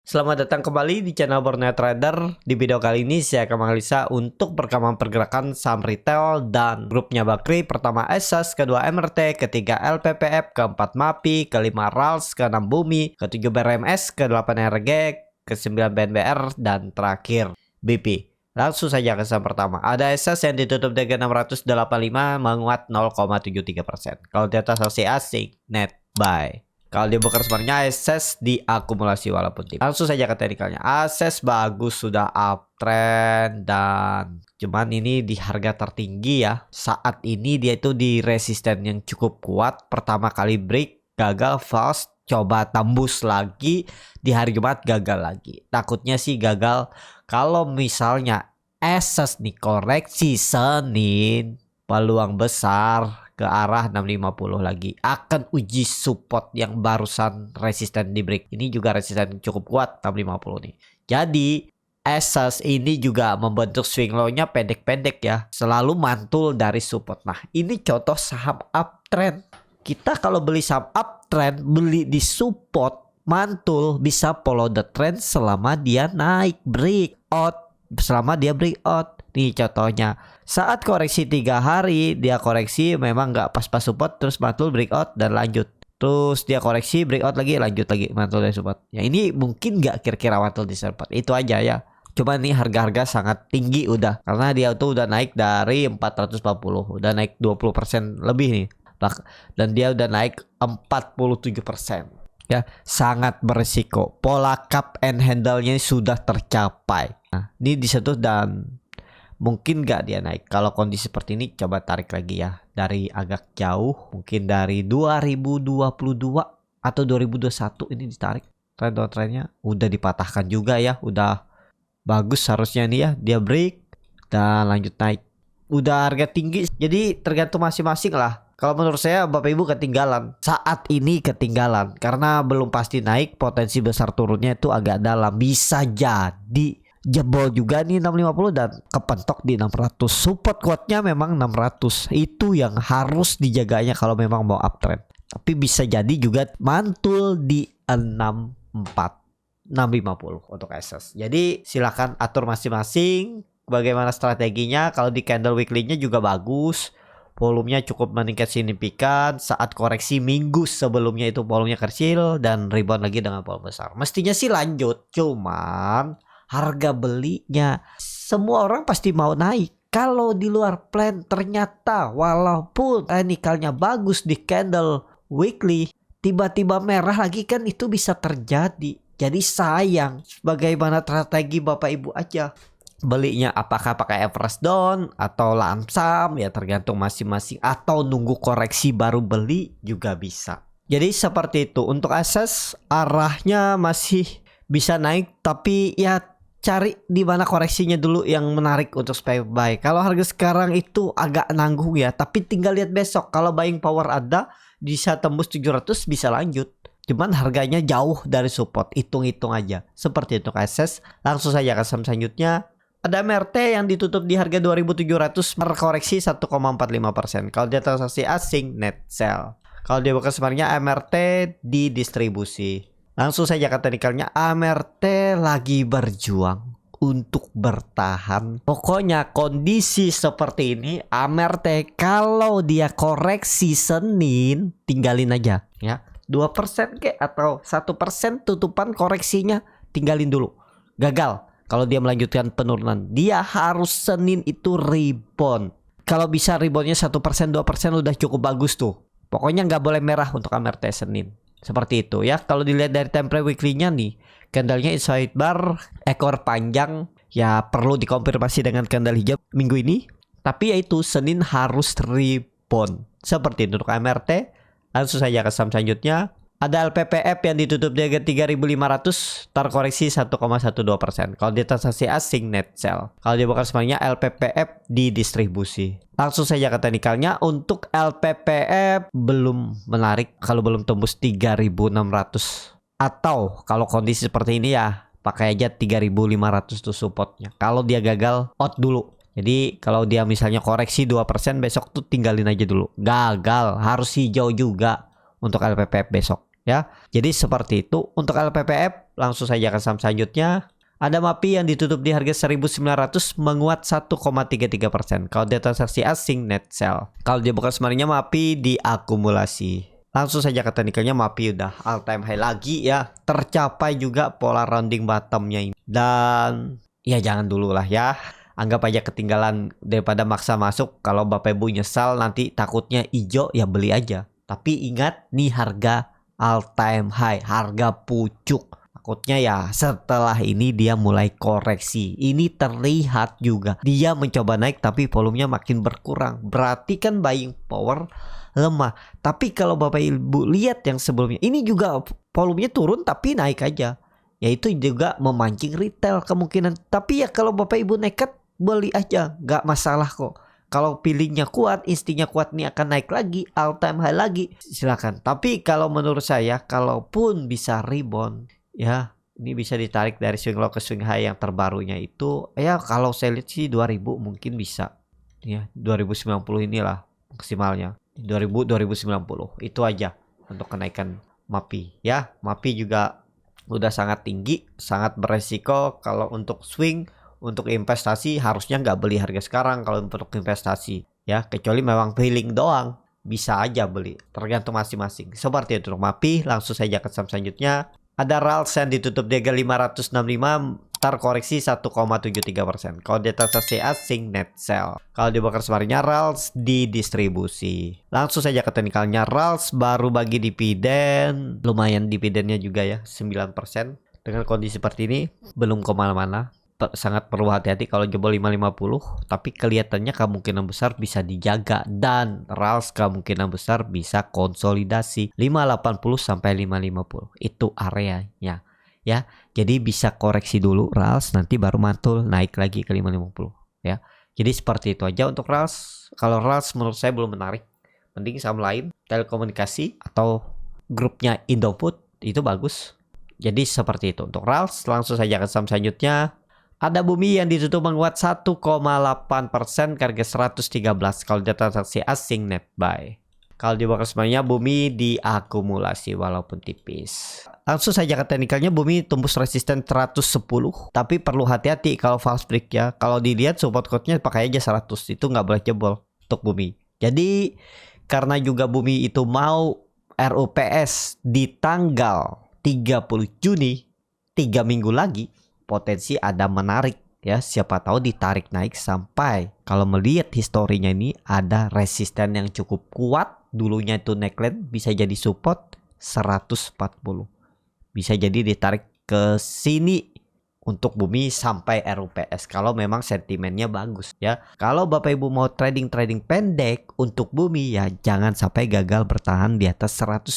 Selamat datang kembali di channel Borneo Trader. Di video kali ini saya akan menganalisa untuk perkembangan pergerakan saham retail dan grupnya Bakri. Pertama ASAS, kedua MRT, ketiga LPPF, keempat MAPI, kelima RALS, keenam Bumi, ketujuh BRMS, kedelapan RG, kesembilan BNBR, dan terakhir BP. Langsung saja ke saham pertama. Ada ASAS yang ditutup dengan 685 menguat 0,73%. Kalau di atas asing net buy. Kalau di broker sebenarnya ASAS diakumulasi walaupun tipis. Langsung saja ke teknikalnya. ASAS bagus, sudah uptrend, dan cuman ini di harga tertinggi ya. Saat ini dia itu di resisten yang cukup kuat. Pertama kali break gagal, fast, coba tembus lagi di hari Jumat, gagal lagi. Takutnya sih gagal kalau misalnya ASAS nih koreksi Senin, peluang besar ke arah 650 lagi akan uji support yang barusan resisten di break. Ini juga resisten cukup kuat 650 nih. Jadi ASAS ini juga membentuk swing low-nya pendek-pendek ya, selalu mantul dari support. Nah, ini contoh saham uptrend. Kita kalau beli saham uptrend, beli di support, mantul, bisa follow the trend selama dia naik breakout. Selama dia breakout. Nih contohnya, saat koreksi 3 hari, dia koreksi memang nggak pas-pas support, terus mantul breakout dan lanjut. Terus dia koreksi breakout lagi, lanjut lagi mantul dari support. Ya ini mungkin nggak kira-kira mantul di support. Itu aja ya. Cuma nih harga-harga sangat tinggi udah, karena dia tuh udah naik dari 440, udah naik 20% lebih nih. Dan dia udah naik 47%. Ya, sangat berisiko. Pola cup and handle-nya sudah tercapai. Nah, ini disentuh dan mungkin nggak dia naik. Kalau kondisi seperti ini coba tarik lagi ya dari agak jauh, mungkin dari 2022 atau 2021 ini ditarik. Trennya udah dipatahkan juga ya, udah bagus harusnya nih ya, dia break dan lanjut naik. Udah harga tinggi, jadi tergantung masing-masing lah. Kalau menurut saya Bapak Ibu ketinggalan. Saat ini ketinggalan karena belum pasti naik, potensi besar turunnya itu agak dalam. Bisa jadi jebol juga nih 650 dan kepentok di 600. Support kuatnya memang 600. Itu yang harus dijaganya kalau memang mau uptrend. Tapi bisa jadi juga mantul di 650 untuk ASAS. Jadi silakan atur masing-masing bagaimana strateginya. Kalau di candle weekly-nya juga bagus. Volumenya cukup meningkat signifikan. Saat koreksi minggu sebelumnya itu volumenya kecil dan rebound lagi dengan volume besar. Mestinya sih lanjut. Cuman harga belinya semua orang pasti mau naik. Kalau di luar plan ternyata walaupun teknikalnya bagus di candle weekly, tiba-tiba merah lagi, kan itu bisa terjadi. Jadi sayang. Bagaimana strategi Bapak Ibu aja belinya, apakah pakai average down atau lump sum ya, tergantung masing-masing, atau nunggu koreksi baru beli juga bisa. Jadi seperti itu. Untuk ASAS arahnya masih bisa naik, tapi ya cari di mana koreksinya dulu yang menarik untuk supaya buy. Kalau harga sekarang itu agak nanggung ya, tapi tinggal lihat besok. Kalau buying power ada, bisa tembus 700 bisa lanjut. Cuman harganya jauh dari support, hitung-hitung aja. Seperti itu ASAS. Langsung saja ke saham selanjutnya. Ada MRT yang ditutup di harga 2.700 terkoreksi 1,45%. Kalau di atas asing net sell. Kalau di broker sebenarnya MRT didistribusi. Langsung saja ke teknikalnya, MRT lagi berjuang untuk bertahan. Pokoknya kondisi seperti ini MRT kalau dia koreksi Senin tinggalin aja ya. 2% kek atau 1% tutupan koreksinya tinggalin dulu. Gagal. Kalau dia melanjutkan penurunan, dia harus Senin itu rebound. Kalau bisa reboundnya 1%, 2% udah cukup bagus tuh. Pokoknya nggak boleh merah untuk MRT Senin. Seperti itu ya. Kalau dilihat dari template weekly-nya nih, candlenya inside bar, ekor panjang, ya perlu dikonfirmasi dengan candle hijau minggu ini. Tapi ya itu, Senin harus rebound. Seperti itu untuk MRT. Langsung saja ke saham selanjutnya. Ada LPPF yang ditutup di harga 3.500 terkoreksi 1,12%. Kalau di transaksi asing net sell. Kalau di broker semuanya LPPF didistribusi. Langsung saja ke teknikalnya. Untuk LPPF belum menarik kalau belum tembus 3.600. Atau kalau kondisi seperti ini ya pakai aja 3.500 tuh supportnya. Kalau dia gagal out dulu. Jadi kalau dia misalnya koreksi 2% besok tuh tinggalin aja dulu. Gagal, harus hijau juga untuk LPPF besok ya. Jadi seperti itu untuk LPPF. Langsung saja ke saham selanjutnya. Ada MAPI yang ditutup di harga 1.900 menguat 1,33%. Kalau dia transaksi asing net sell. Kalau dia bukan sebenarnya MAPI diakumulasi. Langsung saja ke teknikalnya, MAPI udah all time high lagi ya. Tercapai juga pola rounding bottomnya ini. Dan ya jangan dulu lah ya. Anggap aja ketinggalan daripada maksa masuk. Kalau Bapak Ibu nyesal nanti takutnya hijau ya beli aja. Tapi ingat nih harga all time high, harga pucuk. Takutnya ya setelah ini dia mulai koreksi. Ini terlihat juga dia mencoba naik tapi volumenya makin berkurang. Berarti kan buying power lemah. Tapi kalau Bapak Ibu lihat yang sebelumnya, ini juga volumenya turun tapi naik aja. Yaitu juga memancing retail kemungkinan. Tapi ya kalau Bapak Ibu nekat, beli aja, gak masalah kok. Kalau pilihnya kuat, instingnya kuat nih akan naik lagi, all time high lagi, silakan. Tapi kalau menurut saya, kalaupun bisa rebound, ya ini bisa ditarik dari swing low ke swing high yang terbarunya itu. Ya kalau saya lihat sih 2000 mungkin bisa. Ya 2090 inilah maksimalnya. 2090 itu aja untuk kenaikan MAPI. Ya MAPI juga udah sangat tinggi, sangat beresiko. Kalau untuk swing, untuk investasi harusnya nggak beli harga sekarang kalau untuk investasi ya, kecuali memang feeling doang bisa aja beli, tergantung masing-masing. Seperti itu untuk MAPI. Langsung saja ke saham selanjutnya. Ada RALS yang ditutup di harga 565 terkoreksi 1,73%. Kalau dia transaksi asing net sell. Kalau di broker sebenarnya RALS didistribusi. Langsung saja ke teknikalnya. RALS baru bagi dividen, lumayan dividennya juga ya 9%. Dengan kondisi seperti ini belum kemana-mana. Sangat perlu hati-hati kalau jebol 550, tapi kelihatannya kemungkinan besar bisa dijaga dan RALS kemungkinan besar bisa konsolidasi 580 sampai 550. Itu areanya ya. Jadi bisa koreksi dulu RALS, nanti baru mantul naik lagi ke 550 ya. Jadi seperti itu aja untuk RALS. Kalau RALS menurut saya belum menarik. Mending saham lain, telekomunikasi atau grupnya Indofood itu bagus. Jadi seperti itu untuk RALS. Langsung saja ke saham selanjutnya. Ada Bumi yang ditutup menguat 1,8% ke harga 113 kalau dia transaksi asing net buy. Kalau di broker sebenarnya Bumi diakumulasi walaupun tipis. Langsung saja ke teknikalnya, Bumi tembus resisten 110. Tapi perlu hati-hati kalau false break ya. Kalau dilihat support code-nya pakai aja 100. Itu nggak boleh jebol untuk Bumi. Jadi karena juga Bumi itu mau RUPS di tanggal 30 Juni, 3 minggu lagi, potensi ada menarik ya, siapa tahu ditarik naik sampai, kalau melihat historinya ini ada resisten yang cukup kuat. Dulunya itu neckline bisa jadi support 140, bisa jadi ditarik ke sini untuk Bumi sampai RUPS kalau memang sentimennya bagus ya. Kalau Bapak Ibu mau trading pendek untuk Bumi ya jangan sampai gagal bertahan di atas 110.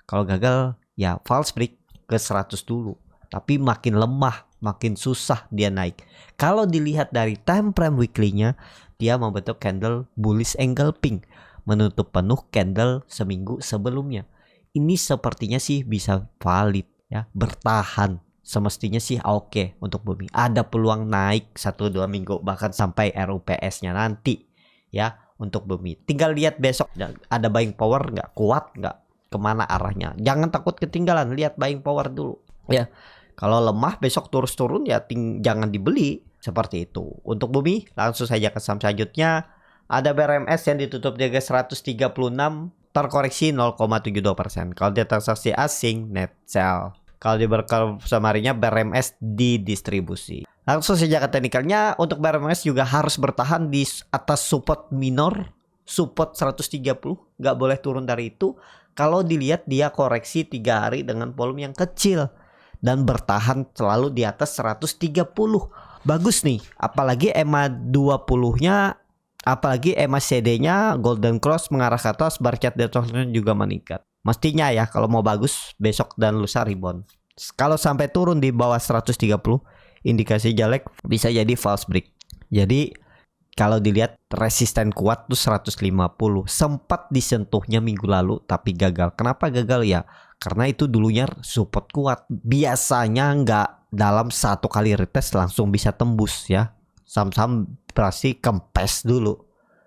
Kalau gagal ya false break ke 100 dulu. Tapi makin lemah, makin susah dia naik. Kalau dilihat dari time frame weekly-nya, dia membentuk candle bullish engulfing, menutup penuh candle seminggu sebelumnya. Ini sepertinya sih bisa valid ya, bertahan. Semestinya sih oke untuk Bumi. Ada peluang naik 1-2 minggu bahkan sampai RUPS-nya nanti ya untuk Bumi. Tinggal lihat besok ada buying power nggak, kuat nggak, kemana arahnya. Jangan takut ketinggalan, lihat buying power dulu ya. Kalau lemah besok terus turun ya jangan dibeli. Seperti itu untuk Bumi. Langsung saja ke saham selanjutnya. Ada BRMS yang ditutup di harga 136 terkoreksi 0,72%. Kalau dia transaksi asing net sell. Kalau di broker samarinya BRMS didistribusi. Langsung saja ke teknikalnya. Untuk BRMS juga harus bertahan di atas support minor, support 130, nggak boleh turun dari itu. Kalau dilihat dia koreksi 3 hari dengan volume yang kecil dan bertahan selalu di atas 130. Bagus nih, apalagi EMA 20-nya, apalagi EMA CD-nya golden cross mengarah ke atas, bar chart detoxnya juga meningkat. Mestinya ya kalau mau bagus besok dan lusa rebound. Kalau sampai turun di bawah 130, indikasi jelek bisa jadi false break. Jadi kalau dilihat resisten kuat tuh 150. Sempat disentuhnya minggu lalu tapi gagal. Kenapa gagal ya? Karena itu dulunya support kuat. Biasanya nggak dalam satu kali retest langsung bisa tembus ya. Saham-saham operasi kempes dulu.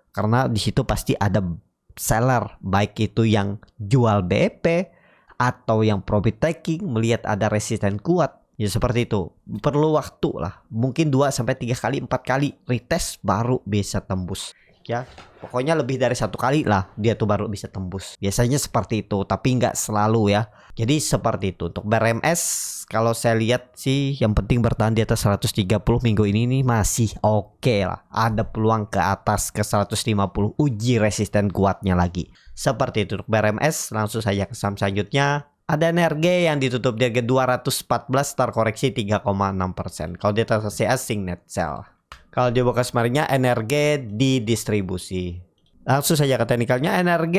Karena di situ pasti ada seller, baik itu yang jual BEP atau yang profit taking melihat ada resisten kuat. Ya seperti itu. Perlu waktu lah. Mungkin 2 sampai 3 kali, 4 kali retest baru bisa tembus. Ya, pokoknya lebih dari 1 kali lah dia tuh baru bisa tembus. Biasanya seperti itu, tapi nggak selalu ya. Jadi seperti itu. Untuk BRMS kalau saya lihat sih yang penting bertahan di atas 130 minggu ini nih masih oke lah. Ada peluang ke atas ke 150, uji resisten kuatnya lagi. Seperti itu untuk BRMS. Langsung saja ke saham selanjutnya. Ada NRG yang ditutup di harga 214, terkoreksi 3,6%. Kalau di transaksi asing net sell. Kalau di bokas kemarinnya NRG di distribusi. Langsung saja ke teknikalnya, NRG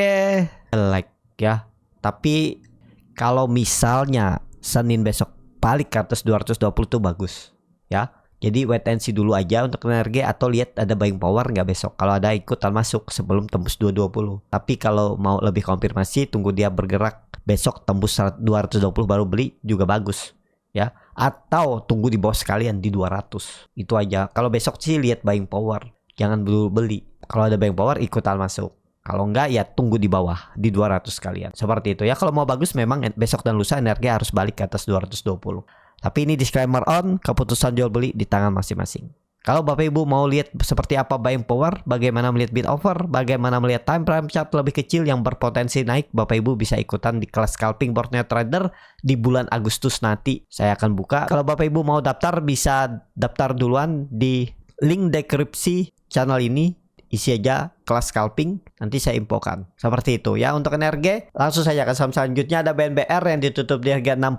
like ya. Tapi kalau misalnya Senin besok balik ke atas 220 tuh bagus ya. Jadi wait and see dulu aja untuk NRG, atau lihat ada buying power nggak besok. Kalau ada ikutan masuk sebelum tembus 220. Tapi kalau mau lebih konfirmasi, tunggu dia bergerak besok tembus 220 baru beli juga bagus ya. Atau tunggu di bawah sekalian di 200. Itu aja. Kalau besok sih lihat buying power, jangan dulu beli. Kalau ada buying power ikutan masuk. Kalau enggak ya tunggu di bawah di 200 sekalian. Seperti itu ya. Kalau mau bagus memang besok dan lusa energi harus balik ke atas 220. Tapi ini disclaimer on, keputusan jual beli di tangan masing-masing. Kalau Bapak Ibu mau lihat seperti apa buying power, bagaimana melihat bid offer, bagaimana melihat time frame chart lebih kecil yang berpotensi naik, Bapak Ibu bisa ikutan di kelas scalping Borneo Trader di bulan Agustus nanti. Saya akan buka. Kalau Bapak Ibu mau daftar, bisa daftar duluan di link deskripsi channel ini. Isi aja kelas scalping, nanti saya infokan. Seperti itu ya. Untuk NRG, langsung saja ke saham selanjutnya. Ada BNBR yang ditutup di harga 60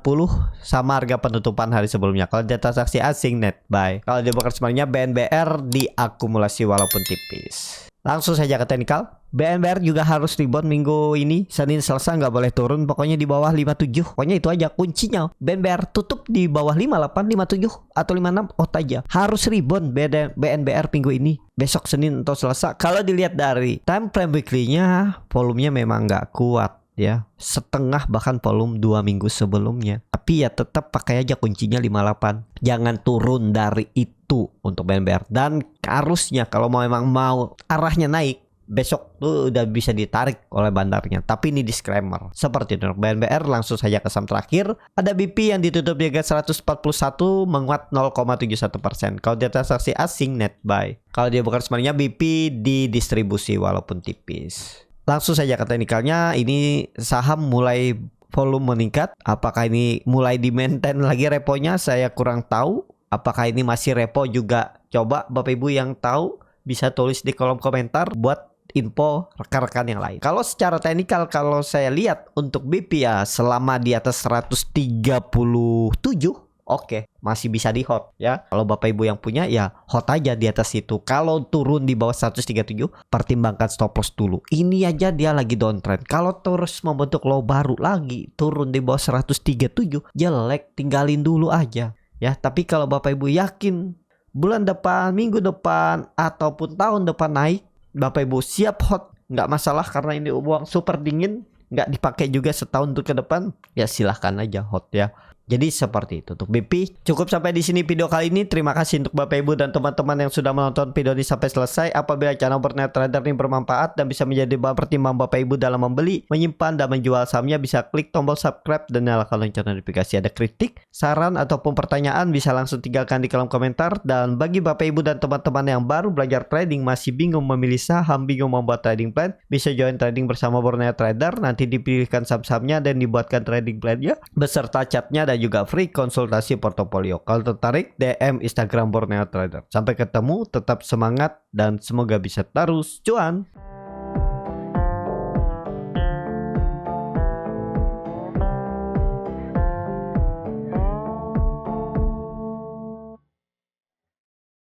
sama harga penutupan hari sebelumnya. Kalau di transaksi asing net buy. Kalau di broker semuanya BNBR diakumulasi walaupun tipis. Langsung saja ke teknikal. BNBR juga harus rebound minggu ini. Senin Selasa nggak boleh turun. Pokoknya di bawah 57. Pokoknya itu aja kuncinya. BNBR tutup di bawah 58, 57 atau 56 out aja. Harus rebound BNBR minggu ini. Besok Senin atau Selasa. Kalau dilihat dari time frame weekly-nya, volumenya memang nggak kuat ya. Setengah bahkan volume 2 minggu sebelumnya. Tapi ya tetap pakai aja kuncinya 58. Jangan turun dari itu untuk BNBR. Dan harusnya kalau memang mau arahnya naik, besok tuh udah bisa ditarik oleh bandarnya. Tapi ini disclaimer. Seperti itu BNBR. Langsung saja ke saham terakhir. Ada BP yang ditutup di harga 141, menguat 0,71%. Kalau di transaksi asing net buy. Kalau dia bukan sebenarnya BP di distribusi walaupun tipis. Langsung saja ke teknikalnya. Ini saham mulai volume meningkat. Apakah ini mulai di maintain lagi reponya? Saya kurang tahu. Apakah ini masih repo juga? Coba Bapak Ibu yang tahu bisa tulis di kolom komentar buat info rekan-rekan yang lain. Kalau secara teknikal, kalau saya lihat untuk BP ya selama di atas 137 oke, masih bisa di hot ya. Kalau Bapak Ibu yang punya ya hot aja di atas itu. Kalau turun di bawah 137, pertimbangkan stop loss dulu. Ini aja dia lagi downtrend. Kalau terus membentuk low baru lagi turun di bawah 137, jelek, tinggalin dulu aja ya. Tapi kalau Bapak Ibu yakin bulan depan, minggu depan ataupun tahun depan naik, Bapak Ibu siap hot, nggak masalah karena ini uang super dingin, nggak dipakai juga setahun ke depan, ya silahkan aja hot ya. Jadi seperti itu untuk BP. Cukup sampai di sini video kali ini. Terima kasih untuk Bapak Ibu dan teman-teman yang sudah menonton video ini sampai selesai. Apabila channel Borneo Trader ini bermanfaat dan bisa menjadi bahan pertimbangan Bapak Ibu dalam membeli, menyimpan dan menjual sahamnya, bisa klik tombol subscribe dan nyalakan lonceng notifikasi. Ada kritik, saran ataupun pertanyaan bisa langsung tinggalkan di kolom komentar. Dan bagi Bapak Ibu dan teman-teman yang baru belajar trading, masih bingung memilih saham, bingung membuat trading plan, bisa join trading bersama Borneo Trader. Nanti dipilihkan saham-sahamnya dan dibuatkan trading plan-nya beserta chatnya dan juga free konsultasi portofolio. Kalau tertarik, DM Instagram Borneo Trader. Sampai ketemu, tetap semangat dan semoga bisa terus cuan.